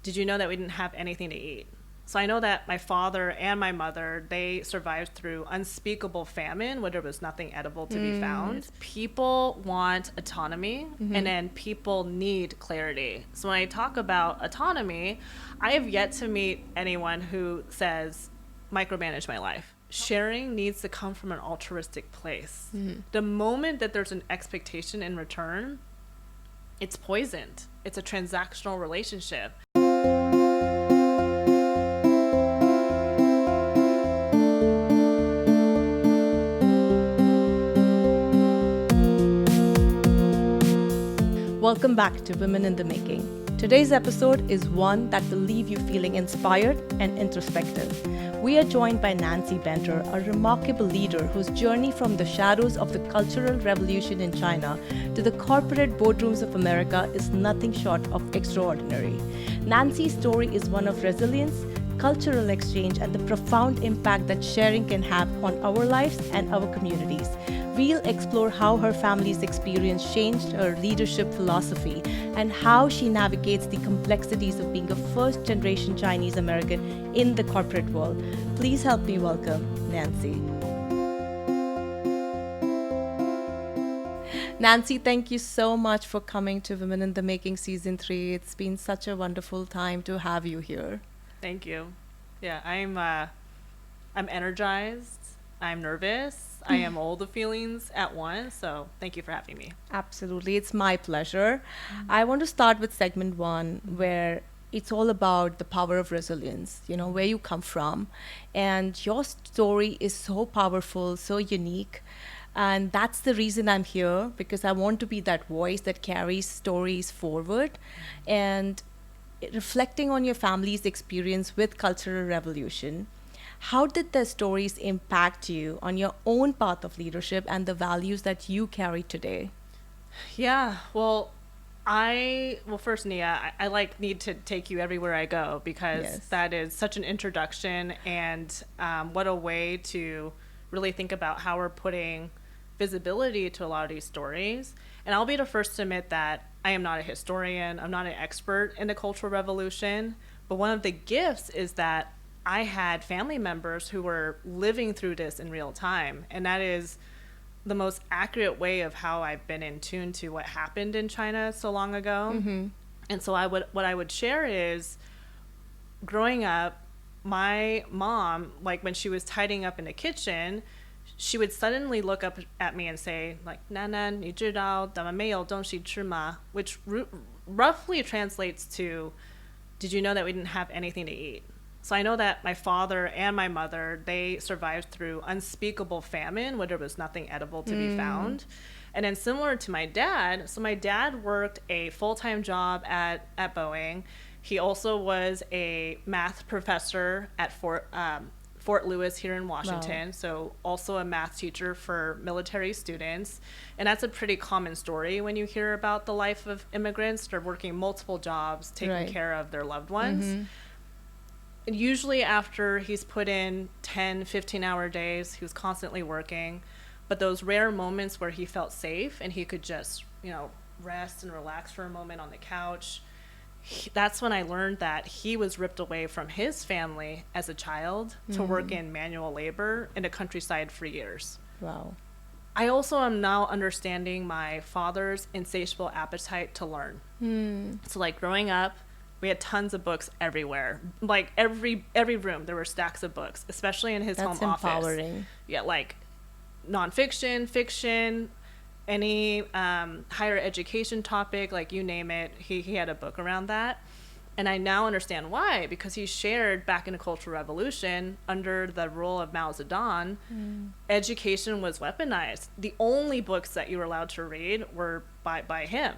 did you know that we didn't have anything to eat? So I know that my father and my mother, they survived through unspeakable famine where there was nothing edible to be found. People want autonomy, and then people need clarity. So when I talk about autonomy, I have yet to meet anyone who says, micromanage my life. Sharing needs to come from an altruistic place. The moment that there's an expectation in return, it's poisoned. It's a transactional relationship. Welcome back to Women in the Making. Today's episode is one that will leave you feeling inspired and introspective. We are joined by Nancy Bender, a remarkable leader whose journey from the shadows of the Cultural Revolution in China to the corporate boardrooms of America is nothing short of extraordinary. Nancy's story is one of resilience, cultural exchange, and the profound impact that sharing can have on our lives and our communities. We'll explore how her family's experience changed her leadership philosophy and how she navigates the complexities of being a first-generation Chinese American in the corporate world. Please help me welcome Nancy. Nancy, thank you so much for coming to Women in the Making Season 3. It's been such a wonderful time to have you here. Thank you. Yeah, I'm energized. I'm nervous. I am all the feelings at once. So thank you for having me. Absolutely. It's my pleasure. I want to start with segment 1, where it's all about the power of resilience, where you come from. And your story is so powerful, so unique. And that's the reason I'm here, because I want to be that voice that carries stories forward. And reflecting on your family's experience with Cultural Revolution, how did the stories impact you on your own path of leadership and the values that you carry today? Yeah, first, Nia, I need to take you everywhere I go, because that is such an introduction, and what a way to really think about how we're putting visibility to a lot of these stories. And I'll be the first to admit that I am not a historian. I'm not an expert in the Cultural Revolution, but one of the gifts is that I had family members who were living through this in real time. And that is the most accurate way of how I've been in tune to what happened in China so long ago. Mm-hmm. And so what I would share is, growing up, my mom, like when she was tidying up in the kitchen, she would suddenly look up at me and say, like, 楠楠你知道咱们没有东西吃吗? Which roughly translates to, did you know that we didn't have anything to eat? So I know that my father and my mother, they survived through unspeakable famine where there was nothing edible to be found. And then similar to my dad, so my dad worked a full-time job at Boeing. He also was a math professor at Fort Lewis here in Washington. Wow. So also a math teacher for military students. And that's a pretty common story when you hear about the life of immigrants. They're working multiple jobs, taking care of their loved ones. Mm-hmm. And usually after he's put in 10, 15-hour days, he was constantly working. But those rare moments where he felt safe and he could just, rest and relax for a moment on the couch, that's when I learned that he was ripped away from his family as a child to work in manual labor in the countryside for years. Wow. I also am now understanding my father's insatiable appetite to learn. So like growing up, we had tons of books everywhere. Like every room, there were stacks of books, especially in his home office. That's empowering. Yeah, like nonfiction, fiction, any higher education topic, like you name it, he had a book around that. And I now understand why, because he shared back in the Cultural Revolution under the rule of Mao Zedong, education was weaponized. The only books that you were allowed to read were by him.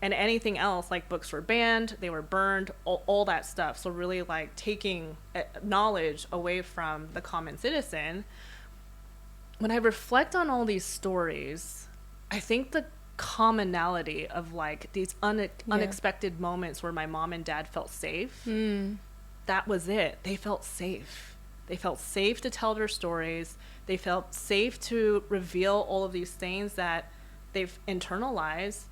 And anything else, like books were banned, they were burned, all that stuff. So really like taking knowledge away from the common citizen. When I reflect on all these stories, I think the commonality of like these unexpected moments where my mom and dad felt safe, that was it. They felt safe. They felt safe to tell their stories. They felt safe to reveal all of these things that they've internalized.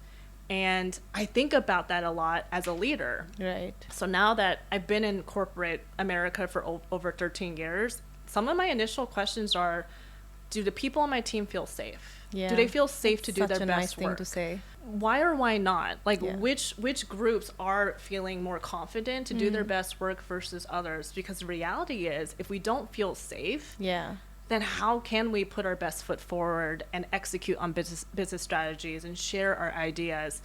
And I think about that a lot as a leader. Right. So now that I've been in corporate America for over 13 years, some of my initial questions are, do the people on my team feel safe? Yeah. Do they feel safe to do Such their a best nice thing work? to say. Why or why not? Like, Yeah. which groups are feeling more confident to do their best work versus others? Because the reality is, if we don't feel safe, Yeah. then how can we put our best foot forward and execute on business strategies and share our ideas?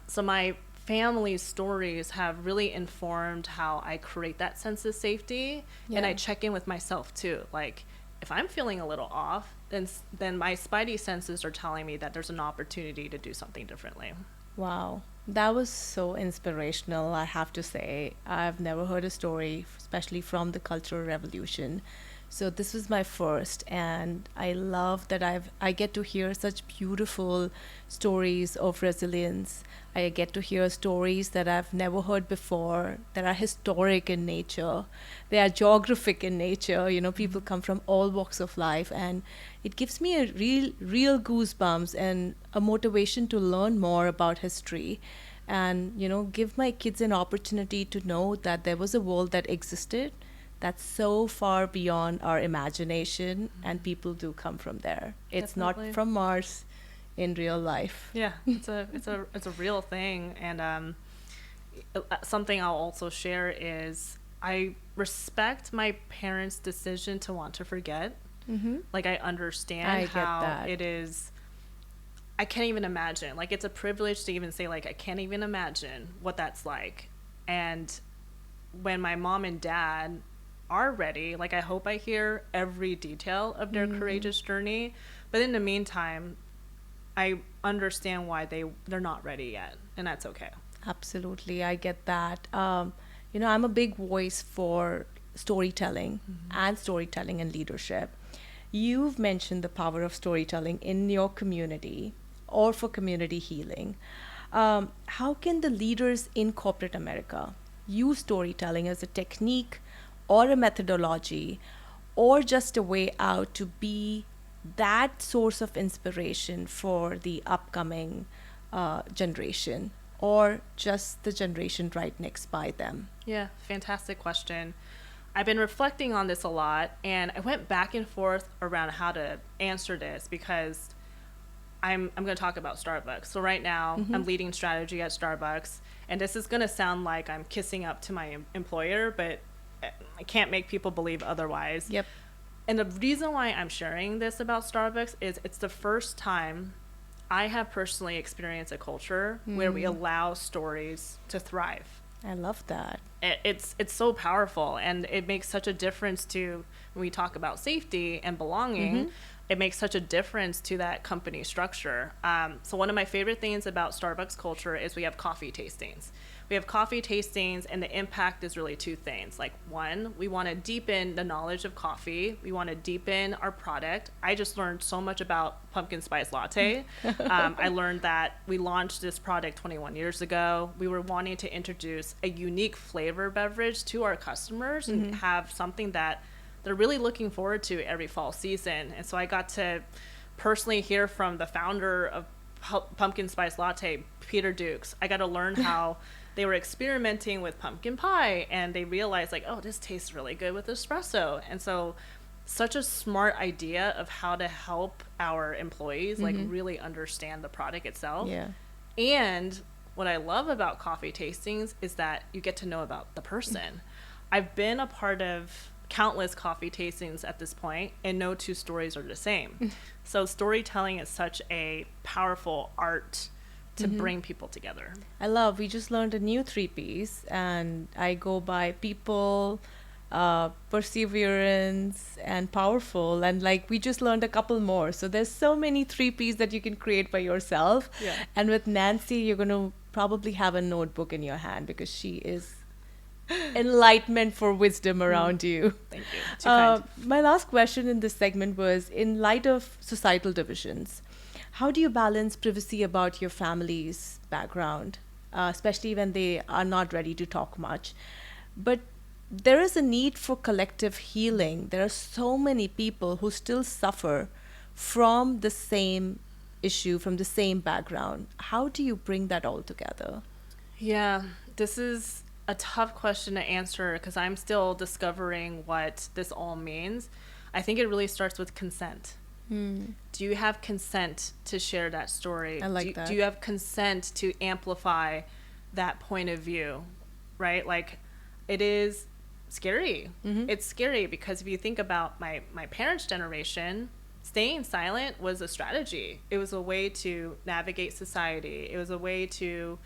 So my family's stories have really informed how I create that sense of safety. And I check in with myself too. Like, if I'm feeling a little off, then my spidey senses are telling me that there's an opportunity to do something differently. Wow. That was so inspirational, I have to say. I've never heard a story, especially from the Cultural Revolution. So this was my first, and I love that I get to hear such beautiful stories of resilience. I get to hear stories that I've never heard before, that are historic in nature. They are geographic in nature. You know, people come from all walks of life, and it gives me a real goosebumps and a motivation to learn more about history, and, you know, give my kids an opportunity to know that there was a world that existed that's so far beyond our imagination, and people do come from there. It's Definitely. not from Mars in real life. Yeah, it's a real thing. And something I'll also share is I respect my parents' decision to want to forget. Like, I understand I get how that. it is. I can't even imagine. Like, it's a privilege to even say, like, I can't even imagine what that's like. And when my mom and dad are ready, like, I hope I hear every detail of their courageous journey. But in the meantime, I understand why they're not ready yet, and that's okay. Absolutely, I get that. You know, I'm a big voice for storytelling and storytelling and leadership. You've mentioned the power of storytelling in your community or for community healing. How can the leaders in corporate America use storytelling as a technique or a methodology, or just a way out to be that source of inspiration for the upcoming generation, or just the generation right next by them? Yeah, fantastic question. I've been reflecting on this a lot, and I went back and forth around how to answer this, because I'm going to talk about Starbucks. So right now, I'm leading strategy at Starbucks, and this is going to sound like I'm kissing up to my employer, but I can't make people believe otherwise. Yep. And the reason why I'm sharing this about Starbucks is it's the first time I have personally experienced a culture where we allow stories to thrive. I love that. It's so powerful, and it makes such a difference to, when we talk about safety and belonging, it makes such a difference to that company structure. So one of my favorite things about Starbucks culture is we have coffee tastings. We have coffee tastings, and the impact is really two things. Like, one, we want to deepen the knowledge of coffee. We want to deepen our product. I just learned so much about pumpkin spice latte. I learned that we launched this product 21 years ago. We were wanting to introduce a unique flavor beverage to our customers and have something that they're really looking forward to every fall season. And so I got to personally hear from the founder of pumpkin spice latte, Peter Dukes. I got to learn how they were experimenting with pumpkin pie, and they realized, like, oh, this tastes really good with espresso. And so such a smart idea of how to help our employees like really understand the product itself. Yeah. And what I love about coffee tastings is that you get to know about the person. I've been a part of countless coffee tastings at this point, and no two stories are the same. So storytelling is such a powerful art to bring people together. We just learned a new 3Ps, and I go by people, perseverance, and powerful. And like, we just learned a couple more. So there's so many 3Ps that you can create by yourself. Yeah. And with Nancy, you're going to probably have a notebook in your hand, because she is enlightenment for wisdom around you. Thank you. Too kind. My last question in this segment was, in light of societal divisions, how do you balance privacy about your family's background, especially when they are not ready to talk much? But there is a need for collective healing. There are so many people who still suffer from the same issue from the same background. How do you bring that all together? Yeah, this is a tough question to answer because I'm still discovering what this all means. I think it really starts with consent. Do you have consent to share that story? I like that. Do you have consent to amplify that point of view? Right? Like, it is scary. It's scary because if you think about my parents' generation, staying silent was a strategy. It was a way to navigate society. It was a way to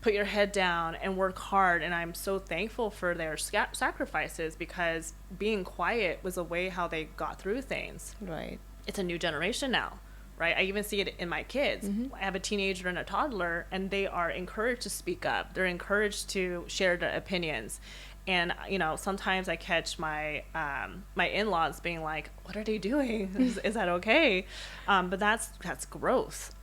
put your head down and work hard. And I'm so thankful for their sacrifices, because being quiet was a way how they got through things. Right. It's a new generation now, right? I even see it in my kids. I have a teenager and a toddler, and they are encouraged to speak up. They're encouraged to share their opinions. And, sometimes I catch my my in-laws being like, what are they doing? Is that okay? But that's growth.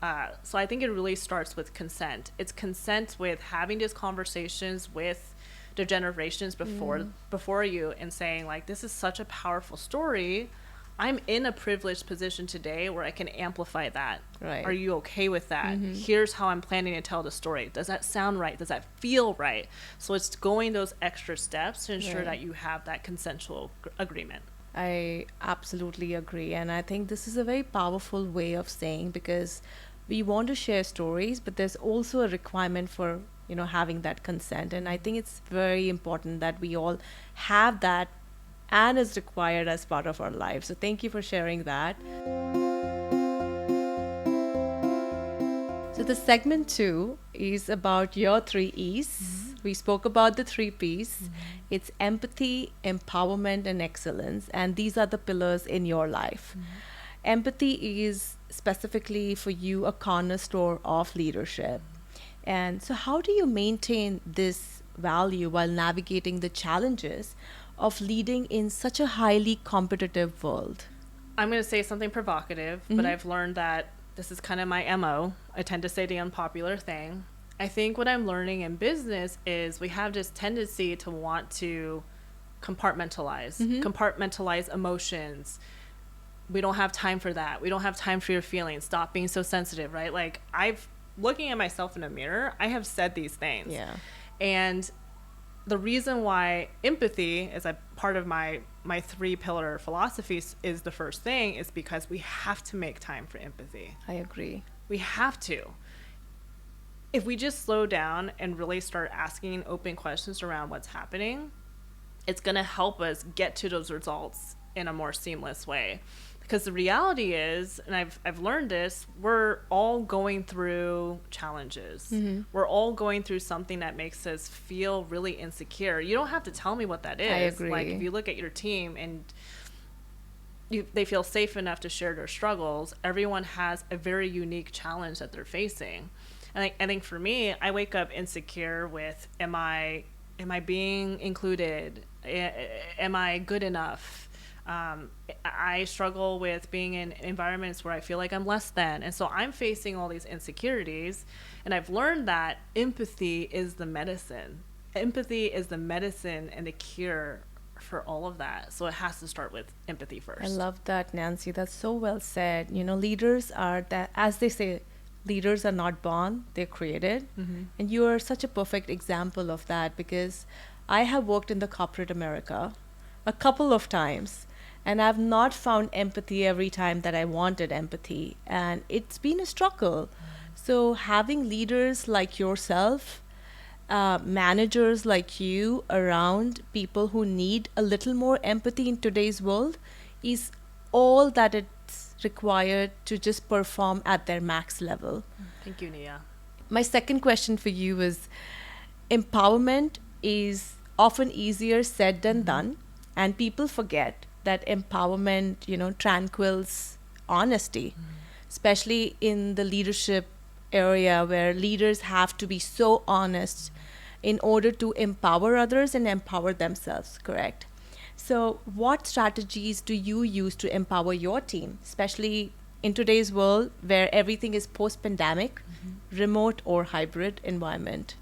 So I think it really starts with consent. It's consent with having these conversations with the generations before you, and saying, like, this is such a powerful story. I'm in a privileged position today where I can amplify that. Right. Are you okay with that? Here's how I'm planning to tell the story. Does that sound right? Does that feel right? So it's going those extra steps to ensure that you have that consensual agreement. I absolutely agree. And I think this is a very powerful way of saying, because we want to share stories, but there's also a requirement for, having that consent. And I think it's very important that we all have that, and is required as part of our lives. So thank you for sharing that. So the segment 2 is about your 3 E's. We spoke about the 3 P's. It's empathy, empowerment, and excellence. And these are the pillars in your life. Empathy is specifically for you a cornerstone of leadership. And so how do you maintain this value while navigating the challenges of leading in such a highly competitive world? I'm going to say something provocative, but I've learned that this is kind of my MO. I tend to say the unpopular thing. I think what I'm learning in business is we have this tendency to want to compartmentalize emotions. We don't have time for that. We don't have time for your feelings. Stop being so sensitive, right? Like, looking at myself in a mirror, I have said these things. Yeah. And the reason why empathy is a part of my 3-pillar philosophies is the first thing is because we have to make time for empathy. I agree. We have to. If we just slow down and really start asking open questions around what's happening, it's going to help us get to those results in a more seamless way. Because the reality is, and I've learned this, we're all going through challenges. We're all going through something that makes us feel really insecure. You don't have to tell me what that is. I agree. Like, if you look at your team and they feel safe enough to share their struggles, everyone has a very unique challenge that they're facing. And I think for me, I wake up insecure with, am I being included? Am I good enough? I struggle with being in environments where I feel like I'm less than. And so I'm facing all these insecurities. And I've learned that empathy is the medicine. Empathy is the medicine and the cure for all of that. So it has to start with empathy first. I love that, Nancy. That's so well said. Leaders are that, as they say, leaders are not born, they're created. And you are such a perfect example of that, because I have worked in the corporate America a couple of times, and I've not found empathy every time that I wanted empathy. And it's been a struggle. So having leaders like yourself, managers like you around people who need a little more empathy in today's world is all that it's required to just perform at their max level. Thank you, Nia. My second question for you is, empowerment is often easier said than done. And people forget that empowerment, tranquils honesty, especially in the leadership area where leaders have to be so honest in order to empower others and empower themselves, correct? So what strategies do you use to empower your team, especially in today's world where everything is post-pandemic, remote or hybrid environment?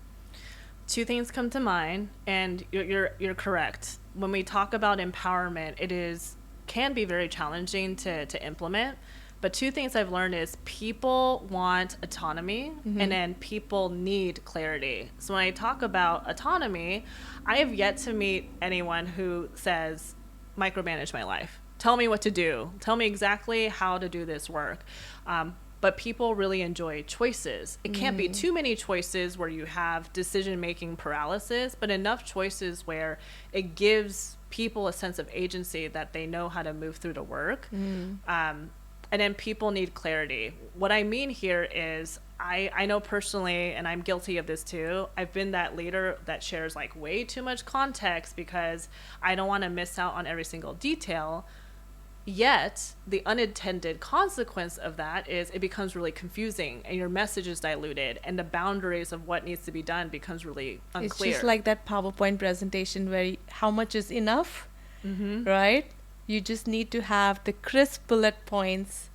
2 things come to mind, and you're correct. When we talk about empowerment, can be very challenging to implement, But two things I've learned is people want autonomy and then people need clarity. So when I talk about autonomy, I have yet to meet anyone who says, micromanage my life. Tell me what to do. Tell me exactly how to do this work. But people really enjoy choices. It can't be too many choices where you have decision-making paralysis, but enough choices where it gives people a sense of agency that they know how to move through the work. And then people need clarity. What I mean here is I know personally, and I'm guilty of this too, I've been that leader that shares like way too much context because I don't want to miss out on every single detail. Yet the unintended consequence of that is it becomes really confusing and your message is diluted and the boundaries of what needs to be done becomes really unclear. It's just like that PowerPoint presentation where how much is enough, right? You just need to have the crisp bullet points.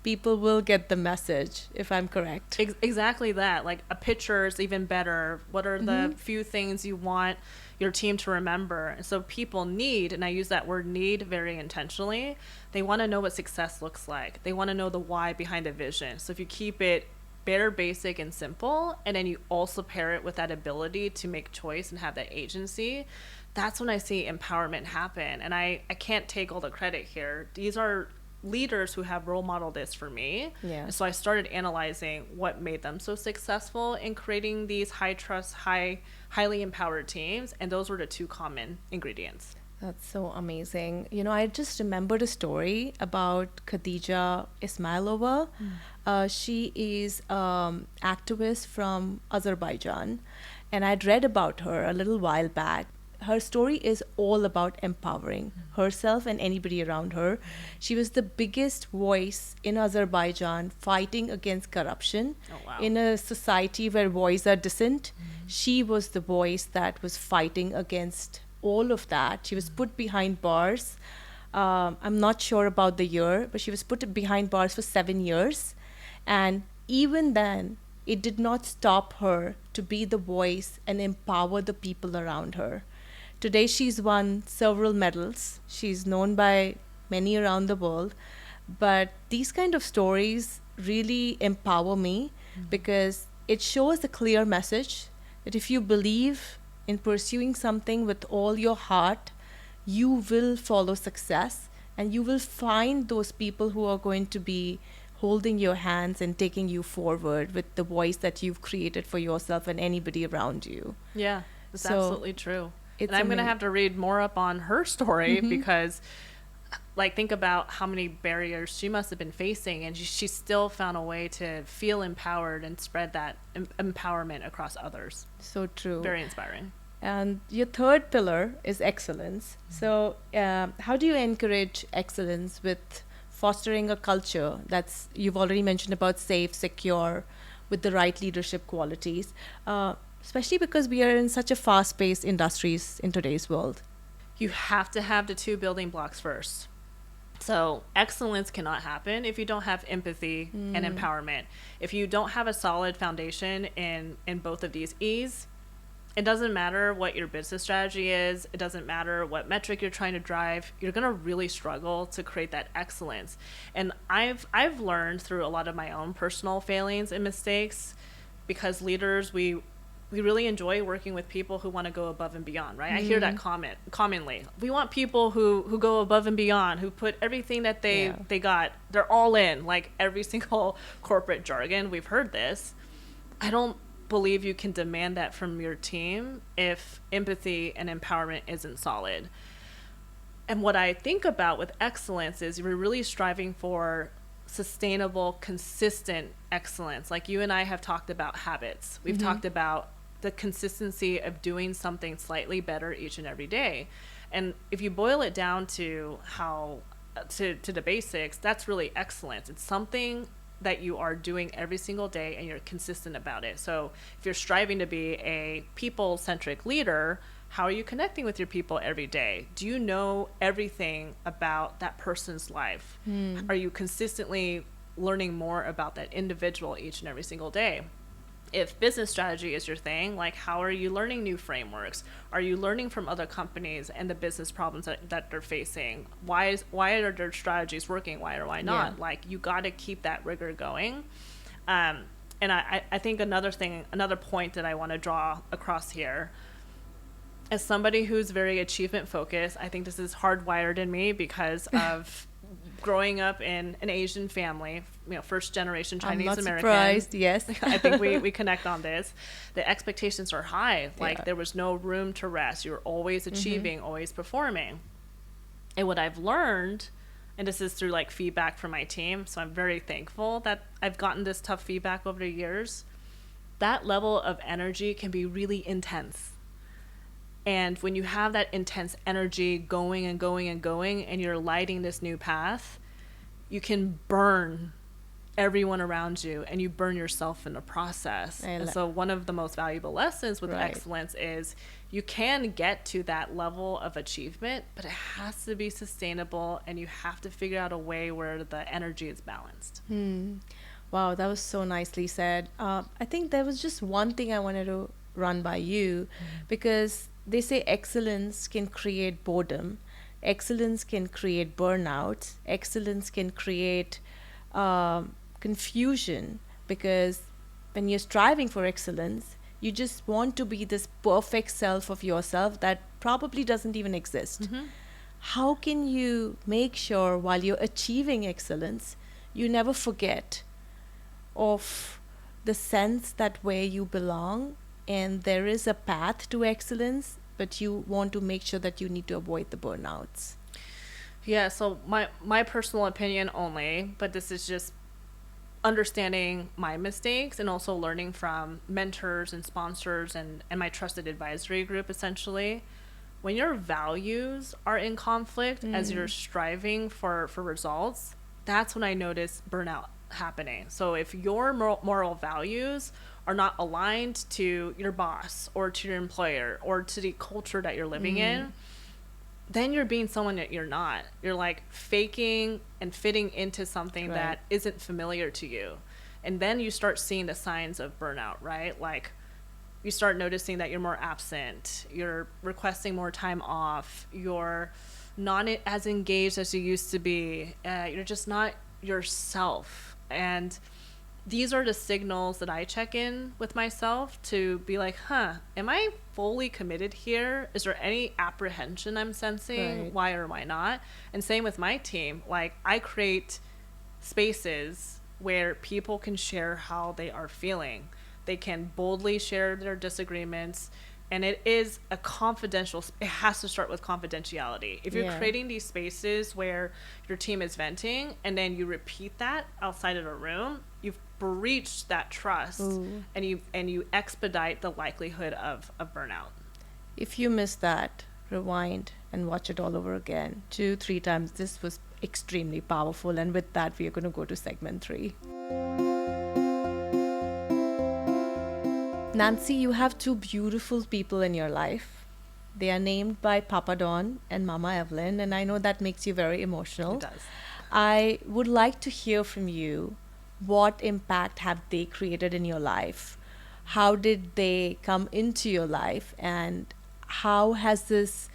People will get the message, if I'm correct. Exactly that. Like a picture is even better. What are the few things you want your team to remember? And so people need, and I use that word need very intentionally, they want to know what success looks like. They want to know the why behind the vision. So if you keep it bare, basic, and simple, and then you also pair it with that ability to make choice and have that agency, that's when I see empowerment happen. And I can't take all the credit here. These are leaders who have role modeled this for me. And so I started analyzing what made them so successful in creating these high trust, highly empowered teams. And those were the two common ingredients. That's so amazing. You know, I just remembered a story about Khadija Ismailova. She is an activist from Azerbaijan. And I'd read about her a little while back. Her story is all about empowering herself and anybody around her. She was the biggest voice in Azerbaijan fighting against corruption. In a society where voices are dissent. She was the voice that was fighting against all of that. She was put behind bars. I'm not sure about the year, but she was put behind bars for 7 years. And even then, it did not stop her to be the voice and empower the people around her. Today, she's won several medals. She's known by many around the world. But these kind of stories really empower me because it shows a clear message that if you believe in pursuing something with all your heart, you will follow success and you will find those people who are going to be holding your hands and taking you forward with the voice that you've created for yourself and anybody around you. Yeah, that's absolutely true. And I'm going to have to read more up on her story because, like, think about how many barriers she must have been facing, and she still found a way to feel empowered and spread that empowerment across others. So true. Very inspiring. And your third pillar is excellence. So how do you encourage excellence with fostering a culture that's, you've already mentioned about safe, secure, with the right leadership qualities? Especially because we are in such a fast-paced industries in today's world. You have to have the two building blocks first. So excellence cannot happen if you don't have empathy and empowerment. If you don't have a solid foundation in both of these E's, it doesn't matter what your business strategy is. It doesn't matter what metric you're trying to drive. You're going to really struggle to create that excellence. And I've learned through a lot of my own personal failings and mistakes, because leaders, we really enjoy working with people who want to go above and beyond, right? I hear that commonly. We want people who go above and beyond, who put everything that they got, they're all in, like every single corporate jargon. We've heard this. I don't believe you can demand that from your team if empathy and empowerment isn't solid. And what I think about with excellence is we're really striving for sustainable, consistent excellence. Like you and I have talked about habits. We've talked about the consistency of doing something slightly better each and every day. And if you boil it down to to the basics, that's really excellence. It's something that you are doing every single day and you're consistent about it. So if you're striving to be a people-centric leader, how are you connecting with your people every day? Do you know everything about that person's life? Are you consistently learning more about that individual each and every single day? if business strategy is your thing, like how are you learning new frameworks? Are you learning from other companies and the business problems that they're facing? Why are their strategies working? Why or why not? Yeah. Like, you got to keep that rigor going. And I think another point that I want to draw across here, as somebody who's very achievement focused, I think this is hardwired in me because of growing up in an Asian family, first generation Chinese American. I'm not surprised, yes. I think we connect on this. The expectations are high. Like, Yeah. there was no room to rest. You were always achieving, always performing. And what I've learned, and this is through like feedback from my team, so I'm very thankful that I've gotten this tough feedback over the years, that level of energy can be really intense. And when you have that intense energy going and going and going, and you're lighting this new path, you can burn everyone around you, and you burn yourself in the process. And so one of the most valuable lessons with excellence is you can get to that level of achievement, but it has to be sustainable, and you have to figure out a way where the energy is balanced. Wow, that was so nicely said. I think there was just one thing I wanted to run by you, because they say excellence can create boredom, excellence can create burnout, excellence can create confusion, because when you're striving for excellence, you just want to be this perfect self of yourself that probably doesn't even exist. How can you make sure while you're achieving excellence, you never forget of the sense that where you belong, and there is a path to excellence, but you want to make sure that you need to avoid the burnouts? Yeah, so my personal opinion only, but this is just understanding my mistakes and also learning from mentors and sponsors and my trusted advisory group, essentially. When your values are in conflict as you're striving for results, that's when I notice burnout happening. So if your moral values are not aligned to your boss or to your employer or to the culture that you're living in, then you're being someone that you're not. You're like faking and fitting into something that isn't familiar to you. And then you start seeing the signs of burnout, right? Like, you start noticing that you're more absent, you're requesting more time off, you're not as engaged as you used to be, you're just not yourself. And these are the signals that I check in with myself to be like, am I fully committed here? Is there any apprehension I'm sensing? Why or why not? And same with my team. Like, I create spaces where people can share how they are feeling. They can boldly share their disagreements. And it is a confidential, it has to start with confidentiality. If you're creating these spaces where your team is venting and then you repeat that outside of a room, you've breached that trust. and you expedite the likelihood of burnout. If you missed that, rewind and watch it all over again 2-3 times. This was extremely powerful, and with that we are going to go to segment 3. Nancy, you have 2 beautiful people in your life. They are named by Papa Don and Mama Evelyn, and I know that makes you very emotional. It does. I would like to hear from you, what impact have they created in your life? How did they come into your life, and how has this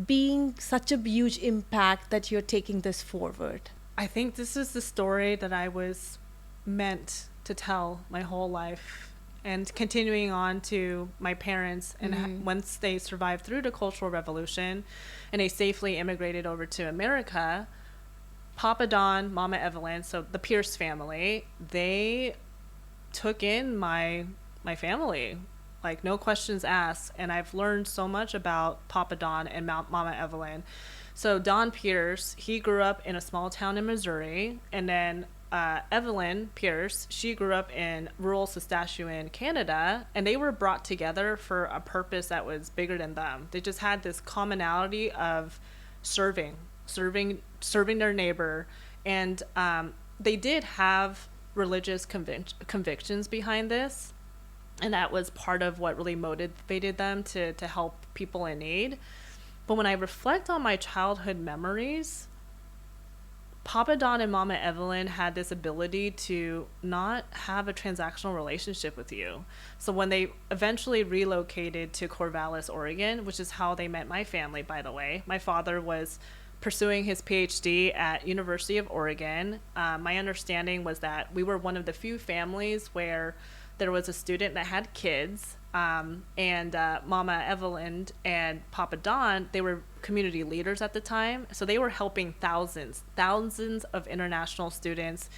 been such a huge impact that you're taking this forward? I think this is the story that I was meant to tell my whole life. And continuing on to my parents, and once they survived through the Cultural Revolution and they safely immigrated over to America, Papa Don, Mama Evelyn, so the Pierce family, they took in my family, like no questions asked. And I've learned so much about Papa Don and Mama Evelyn. So Don Pierce, he grew up in a small town in Missouri, and then Evelyn Pierce, she grew up in rural Saskatchewan, Canada, and they were brought together for a purpose that was bigger than them. They just had this commonality of serving their neighbor, and they did have religious convictions behind this, and that was part of what really motivated them to help people in need. But when I reflect on my childhood memories, Papa Don and Mama Evelyn had this ability to not have a transactional relationship with you. So when they eventually relocated to Corvallis, Oregon, which is how they met my family, by the way, my father was pursuing his PhD at University of Oregon. My understanding was that we were one of the few families where there was a student that had kids, and Mama Evelyn and Papa Don, they were community leaders at the time. So they were helping thousands of international students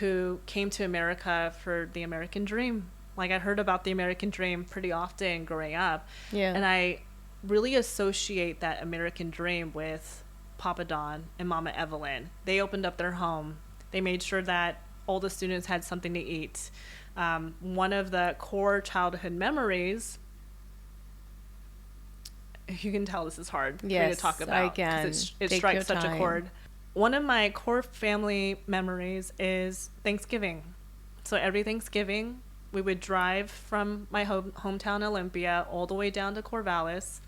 who came to America for the American dream. Like, I heard about the American dream pretty often growing up. Yeah. And I really associate that American dream with Papa Don and Mama Evelyn. They opened up their home. They made sure that all the students had something to eat. One of the core childhood memories, you can tell this is hard for me to talk about. I can. It strikes such a chord. One of my core family memories is Thanksgiving. So every Thanksgiving, we would drive from my hometown Olympia all the way down to Corvallis,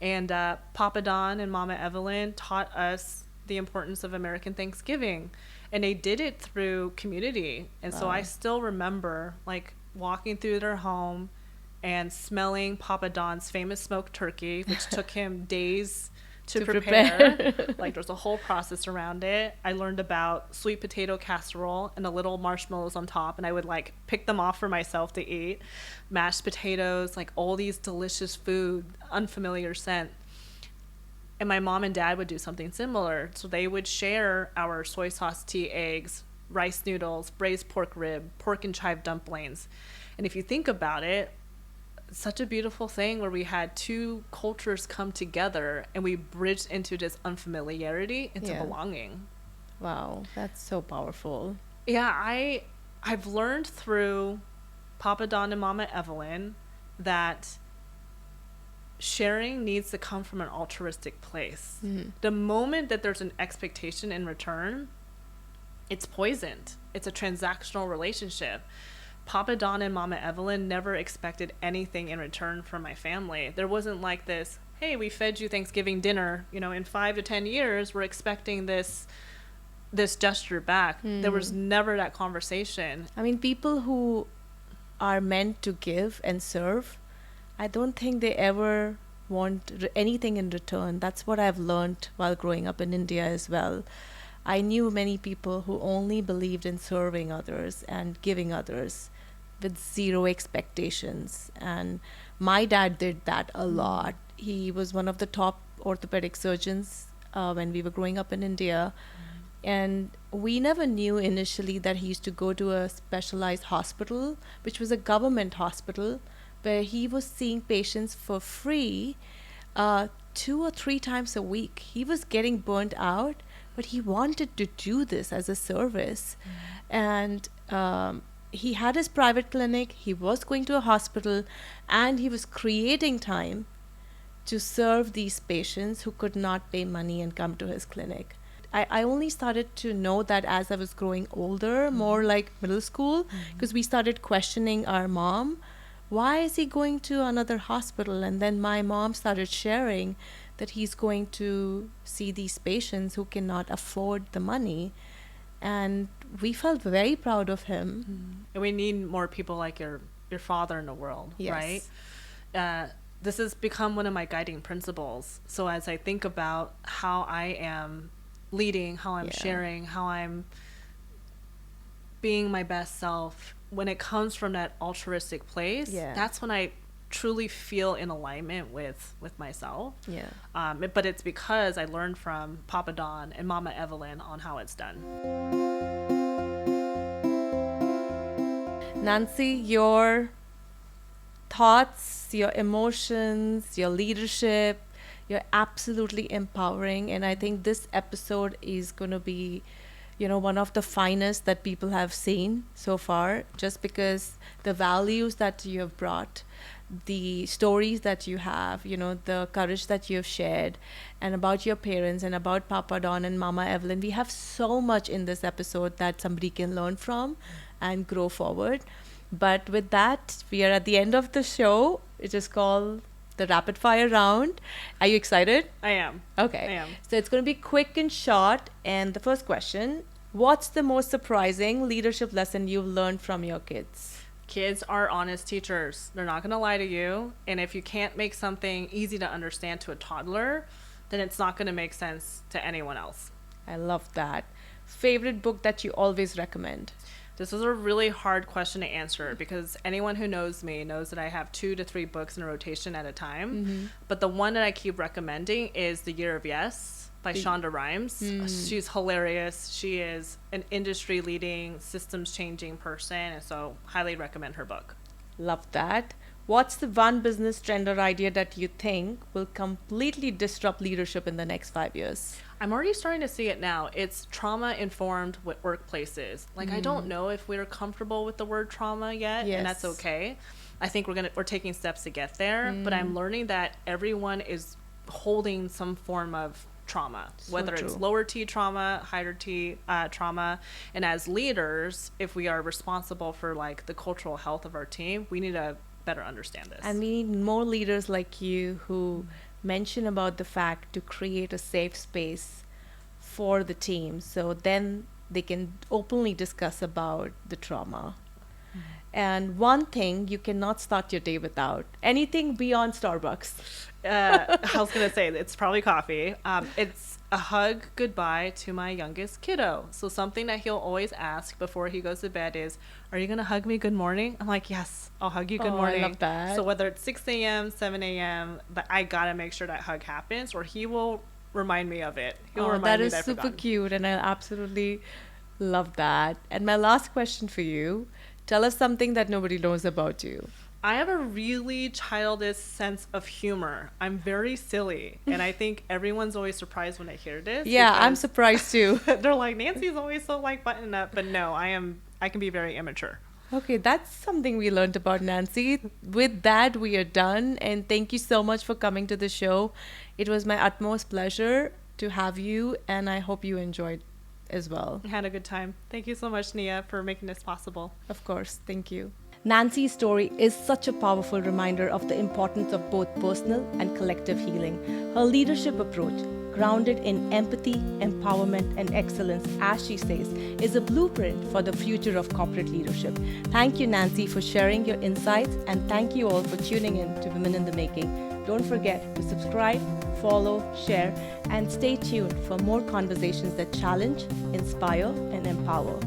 and Papa Don and Mama Evelyn taught us the importance of American Thanksgiving. And they did it through community. And so I still remember, like, walking through their home and smelling Papa Don's famous smoked turkey, which took him days to prepare. Like, there's a whole process around it. I learned about sweet potato casserole and the little marshmallows on top, and I would, like, pick them off for myself to eat. Mashed potatoes, like, all these delicious food, unfamiliar scent. And my mom and dad would do something similar. So they would share our soy sauce tea eggs, rice noodles, braised pork rib, pork and chive dumplings. And if you think about it, it's such a beautiful thing where we had two cultures come together and we bridged into this unfamiliarity into belonging. Wow, that's so powerful. Yeah, I've learned through Papa Don and Mama Evelyn that sharing needs to come from an altruistic place. Mm-hmm. The moment that there's an expectation in return, it's poisoned. It's a transactional relationship. Papa Don and Mama Evelyn never expected anything in return from my family. There wasn't like this, hey, we fed you Thanksgiving dinner, you know, in 5 to 10 years, we're expecting this gesture back. There was never that conversation. I mean, people who are meant to give and serve, I don't think they ever want anything in return. That's what I've learned while growing up in India as well. I knew many people who only believed in serving others and giving others with zero expectations. And my dad did that a lot. He was one of the top orthopedic surgeons when we were growing up in India. And we never knew initially that he used to go to a specialized hospital, which was a government hospital, where he was seeing patients for free 2 or 3 times a week. He was getting burnt out, but he wanted to do this as a service. And he had his private clinic, he was going to a hospital, and he was creating time to serve these patients who could not pay money and come to his clinic. I only started to know that as I was growing older, more like middle school, because we started questioning our mom. Why is he going to another hospital? And then my mom started sharing that he's going to see these patients who cannot afford the money. And we felt very proud of him. And we need more people like your father in the world, right? This has become one of my guiding principles. So as I think about how I am leading, how I'm sharing, how I'm being my best self, when it comes from that altruistic place, that's when I truly feel in alignment with myself. But it's because I learned from Papa Don and Mama Evelyn on how it's done. Nancy, your thoughts, your emotions, your leadership, you're absolutely empowering. And I think this episode is going to be, you know, one of the finest that people have seen so far, just because the values that you have brought, the stories that you have, you know, the courage that you have shared, and about your parents and about Papa Don and Mama Evelyn. We have so much in this episode that somebody can learn from and grow forward. But with that, we are at the end of the show. It is called the rapid fire round. Are you excited? I am. Okay. I am. So it's going to be quick and short. And the first question, what's the most surprising leadership lesson you've learned from your kids? Kids are honest teachers. They're not going to lie to you. And if you can't make something easy to understand to a toddler, then it's not going to make sense to anyone else. I love that. Favorite book that you always recommend? This is a really hard question to answer because anyone who knows me knows that I have 2 to 3 books in a rotation at a time. Mm-hmm. But the one that I keep recommending is The Year of Yes by Shonda Rhimes. She's hilarious. She is an industry-leading, systems-changing person, and so highly recommend her book. Love that. What's the one business trend or idea that you think will completely disrupt leadership in the next 5 years? I'm already starting to see it now. It's trauma-informed workplaces. Like, I don't know if we're comfortable with the word trauma yet, and that's okay. I think we're taking steps to get there, but I'm learning that everyone is holding some form of trauma, whether it's lower T trauma, higher T trauma. And as leaders, if we are responsible for like the cultural health of our team, we need to better understand this. And we need more leaders like you who mention about the fact to create a safe space for the team, so then they can openly discuss about the trauma. And one thing you cannot start your day without, anything beyond Starbucks. I was going to say, it's probably coffee. It's a hug goodbye to my youngest kiddo. So something that he'll always ask before he goes to bed is, are you going to hug me good morning? I'm like, yes, I'll hug you good morning. I love that. So whether it's 6 a.m., 7 a.m., but I got to make sure that hug happens or he will remind me of it. He'll remind me that is super cute, and I absolutely love that. And my last question for you, tell us something that nobody knows about you. I have a really childish sense of humor. I'm very silly, and I think everyone's always surprised when I hear this. Yeah, I'm surprised too. They're like, Nancy's always so like buttoned up, but no, I can be very immature. Okay, that's something we learned about Nancy. With that, we are done, and thank you so much for coming to the show. It was my utmost pleasure to have you, and I hope you enjoyed as well. I had a good time. Thank you so much, Nia, for making this possible. Of course, thank you. Nancy's story is such a powerful reminder of the importance of both personal and collective healing. Her leadership approach, grounded in empathy, empowerment, and excellence, as she says, is a blueprint for the future of corporate leadership. Thank you, Nancy, for sharing your insights, and thank you all for tuning in to Women in the Making. Don't forget to subscribe, follow, share, and stay tuned for more conversations that challenge, inspire, and empower.